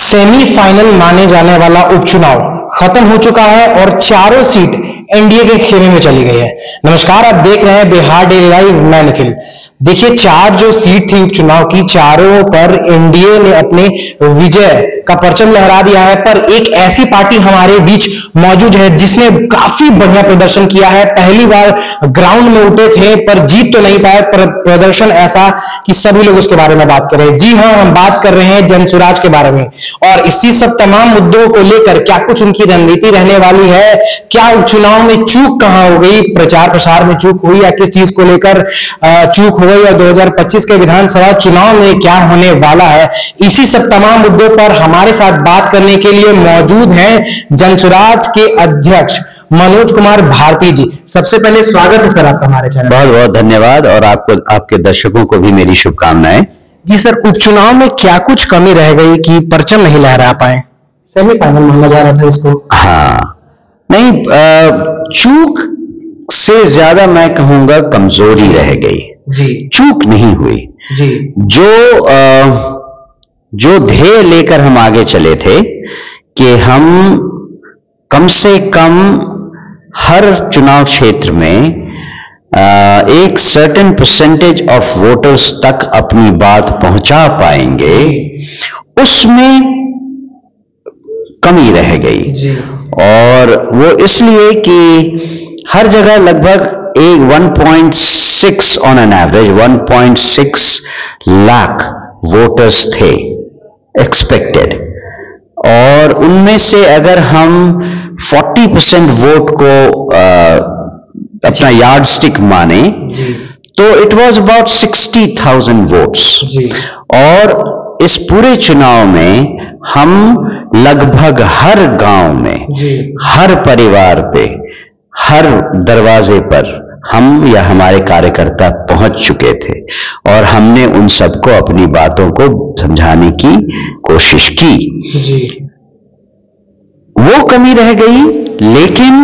Semifinal माने जाने वाला उपचुनाव खत्म हो चुका है और चारों सीट एनडीए के खेमे में चली गई है। नमस्कार, आप देख रहे हैं बिहार डेली लाइव, मैं निखिल। देखिए, चार जो सीट थी उपचुनाव की, चारों पर एनडीए ने अपने विजय का परचम लहरा दिया है। पर एक ऐसी पार्टी हमारे बीच मौजूद है जिसने काफी बढ़िया प्रदर्शन किया है। पहली बार ग्राउंड में उठे थे पर जीत तो नहीं पाए, पर प्रदर्शन ऐसा कि सभी लोग उसके बारे में बात कर रहे हैं। जी हाँ, हम बात कर रहे हैं जनसुराज के बारे में। और इसी सब तमाम मुद्दों को लेकर क्या कुछ उनकी रणनीति रहने वाली है, क्या उपचुनाव में चूक कहां हो गई, प्रचार प्रसार में चूक हुई या किस चीज को लेकर चूक हो गई, और 2025 के विधानसभा चुनाव में क्या होने वाला है, इसी सब तमाम मुद्दों पर हमारे साथ बात करने के लिए मौजूद हैं जनसुराज के अध्यक्ष मनोज कुमार भारती जी। सबसे पहले स्वागत है सर आपका हमारे चैनल। बहुत बहुत धन्यवाद, और आपको, आपके दर्शकों को भी मेरी शुभकामनाएं। जी सर, उपचुनाव में क्या कुछ कमी रह गई कि परचम नहीं लहरा पाए? सेमीफाइनल माना जा रहा था इसको। हाँ, नहीं, चूक से ज्यादा मैं कहूंगा कमजोरी रह गई जी। चूक नहीं हुई जी। जो ध्येय लेकर हम आगे चले थे कि हम कम से कम हर चुनाव क्षेत्र में एक सर्टेन परसेंटेज ऑफ वोटर्स तक अपनी बात पहुंचा पाएंगे, उसमें कमी रह गई जी। और वो इसलिए कि हर जगह लगभग 1.6 on an average 1.6 lakh voters थे एक्सपेक्टेड, और उनमें से अगर हम 40% वोट को अपना यार्ड स्टिक माने तो इट वाज अबाउट 60,000 वोट्स। और इस पूरे चुनाव में हम लगभग हर गांव में, हर परिवार पे, हर दरवाजे पर हम या हमारे कार्यकर्ता पहुंच चुके थे, और हमने उन सबको अपनी बातों को समझाने की कोशिश की जी। वो कमी रह गई, लेकिन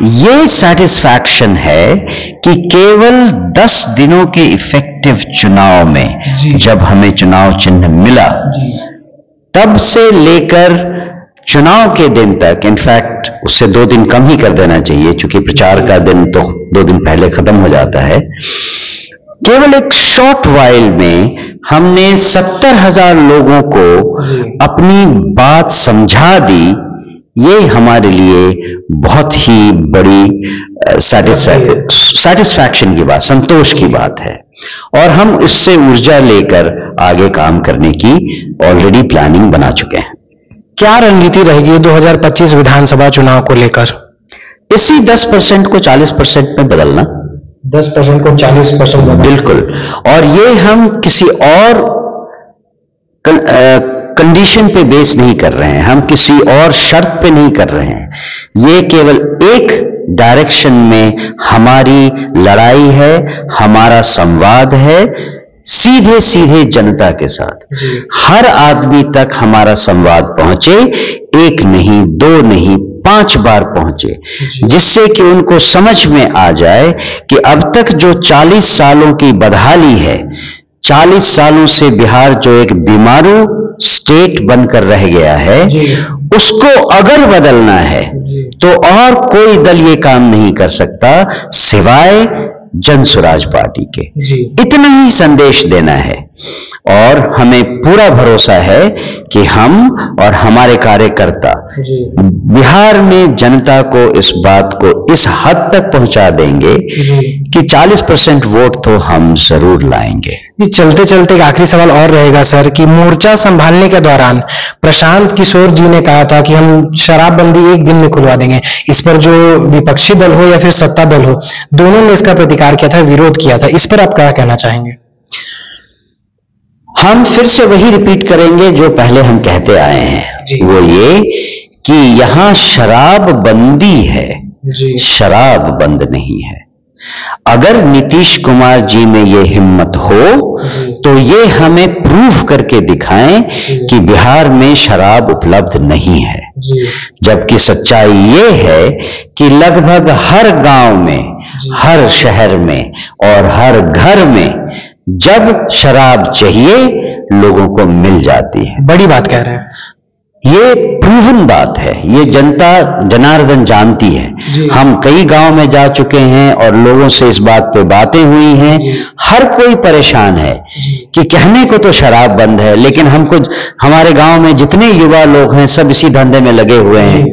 ये सेटिस्फैक्शन है कि केवल 10 दिनों के इफेक्टिव चुनाव में जब हमें चुनाव चिन्ह मिला, तब से लेकर चुनाव के दिन तक, इनफैक्ट उससे 2 दिन कम ही कर देना चाहिए क्योंकि प्रचार का दिन तो 2 दिन पहले खत्म हो जाता है, केवल एक शॉर्ट वाइल में हमने 70,000 लोगों को अपनी बात समझा दी। ये हमारे लिए बहुत ही बड़ी सेटिस्फैक्शन की बात, संतोष की बात है, और हम इससे ऊर्जा लेकर आगे काम करने की ऑलरेडी प्लानिंग बना चुके हैं। क्या रणनीति रहेगी 2025 विधानसभा चुनाव को लेकर? इसी 10% को 40% में बदलना। 10% को 40%? बिल्कुल। और ये हम किसी और कंडीशन पे बेस नहीं कर रहे हैं, हम किसी और शर्त पे नहीं कर रहे हैं। ये केवल एक डायरेक्शन में हमारी लड़ाई है, हमारा संवाद है, सीधे सीधे जनता के साथ हर आदमी तक हमारा संवाद पहुंचे, 1 नहीं, 2 नहीं, 5 बार पहुंचे, जिससे कि उनको समझ में आ जाए कि अब तक जो 40 सालों की बदहाली है, 40 सालों से बिहार जो एक बीमारू स्टेट बनकर रह गया है, उसको अगर बदलना है तो और कोई दल ये काम नहीं कर सकता सिवाय जनसुराज पार्टी के। इतना ही संदेश देना है, और हमें पूरा भरोसा है कि हम और हमारे कार्यकर्ता बिहार में जनता को इस बात को इस हद तक पहुंचा देंगे कि 40% वोट तो हम जरूर लाएंगे। चलते चलते एक आखिरी सवाल और रहेगा सर, कि मोर्चा संभालने के दौरान प्रशांत किशोर जी ने कहा था कि हम शराबबंदी 1 दिन में खुलवा देंगे। इस पर जो विपक्षी दल हो या फिर सत्ता दल हो, दोनों ने इसका प्रतिकार किया था, विरोध किया था। इस पर आप क्या कहना चाहेंगे? हम फिर से वही रिपीट करेंगे जो पहले हम कहते आए हैं, वो ये कि यहां शराब बंदी है, शराब बंद नहीं है। अगर नीतीश कुमार जी में ये हिम्मत हो तो ये हमें प्रूव करके दिखाएं कि बिहार में शराब उपलब्ध नहीं है, जबकि सच्चाई ये है कि लगभग हर गांव में, हर शहर में और हर घर में जब शराब चाहिए लोगों को मिल जाती है। बड़ी बात कह रहे हैं। ये प्रूवन बात है, ये जनता जनार्दन जानती है। हम कई गांव में जा चुके हैं और लोगों से इस बात पे बातें हुई हैं। हर कोई परेशान है कि कहने को तो शराब बंद है, लेकिन हमको, हमारे गांव में जितने युवा लोग हैं सब इसी धंधे में लगे हुए हैं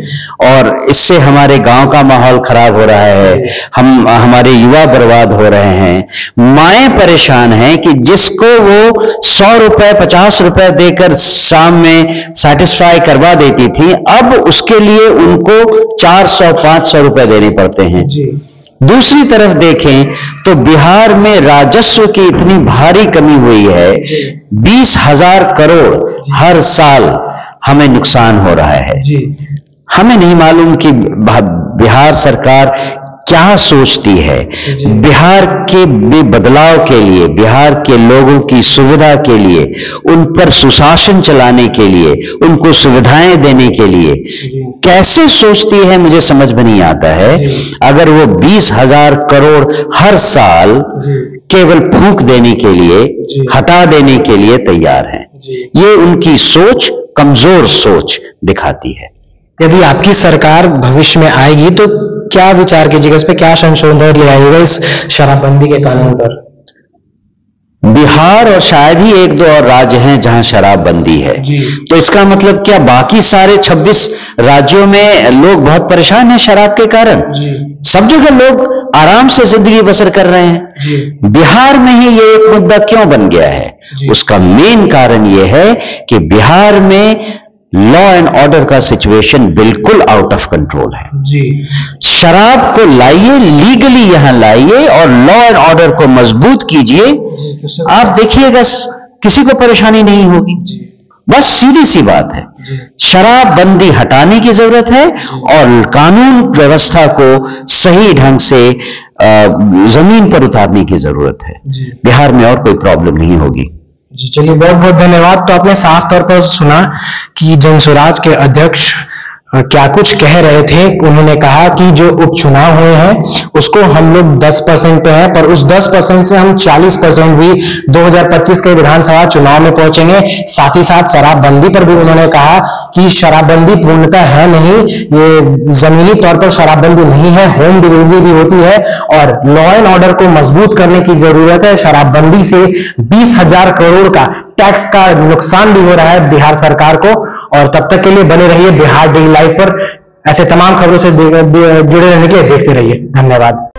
और इससे हमारे गांव का माहौल खराब हो रहा है, हमारे युवा बर्बाद हो रहे हैं। माएं परेशान हैं कि जिसको वो 100 रुपए 50 रुपए देकर शाम में सेटिस्फाई करवा देती थी, अब उसके लिए उनको 400-500 रुपए देने पड़ते हैं। दूसरी तरफ देखें तो बिहार में राजस्व की इतनी भारी कमी हुई है, 20,000 करोड़ हर साल हमें नुकसान हो रहा है। हमें नहीं मालूम कि बिहार सरकार क्या सोचती है। बिहार के बदलाव के लिए, बिहार के लोगों की सुविधा के लिए, उन पर सुशासन चलाने के लिए, उनको सुविधाएं देने के लिए कैसे सोचती है, मुझे समझ में नहीं आता है। अगर वो 20,000 करोड़ हर साल केवल फूंक देने के लिए, हटा देने के लिए तैयार है, ये उनकी सोच कमजोर सोच दिखाती है। यदि आपकी सरकार भविष्य में आएगी तो क्या विचार कीजिएगा, इस पे क्या संशोधन ले आएगा इस शराबबंदी के कानून पर? बिहार और शायद ही 1-2 और राज्य हैं जहां शराबबंदी है, तो इसका मतलब क्या बाकी सारे 26 राज्यों में लोग बहुत परेशान हैं शराब के कारण? सब जगह लोग आराम से जिंदगी बसर कर रहे हैं। बिहार में ही ये एक मुद्दा क्यों बन गया है? उसका मेन कारण यह है कि बिहार में लॉ एंड ऑर्डर का सिचुएशन बिल्कुल आउट ऑफ कंट्रोल है। शराब को लाइए, लीगली यहां लाइए और लॉ एंड ऑर्डर को मजबूत कीजिए, आप देखिएगा किसी को परेशानी नहीं होगी। बस सीधी सी बात है, शराबबंदी हटाने की जरूरत है और कानून व्यवस्था को सही ढंग से जमीन पर उतारने की जरूरत है। बिहार में और कोई प्रॉब्लम नहीं होगी। जी चलिए, बहुत बहुत धन्यवाद। तो आपने साफ तौर पर सुना कि जनसुराज के अध्यक्ष क्या कुछ कह रहे थे। उन्होंने कहा कि जो उपचुनाव हुए हैं उसको हम लोग 10% पे हैं, पर उस 10% से हम 40% भी 2025 के विधानसभा चुनाव में पहुंचेंगे। साथ ही साथ शराबबंदी पर भी उन्होंने कहा कि शराबबंदी पूर्णतः है नहीं, ये जमीनी तौर पर शराबबंदी नहीं है, होम डिलीवरी भी होती है और लॉ एंड ऑर्डर को मजबूत करने की जरूरत है। शराबबंदी से 20,000 करोड़ का टैक्स का नुकसान भी हो रहा है बिहार सरकार को। और तब तक के लिए बने रहिए बिहार डेली लाइव पर। ऐसे तमाम खबरों से जुड़े रहने के लिए देखते रहिए। धन्यवाद।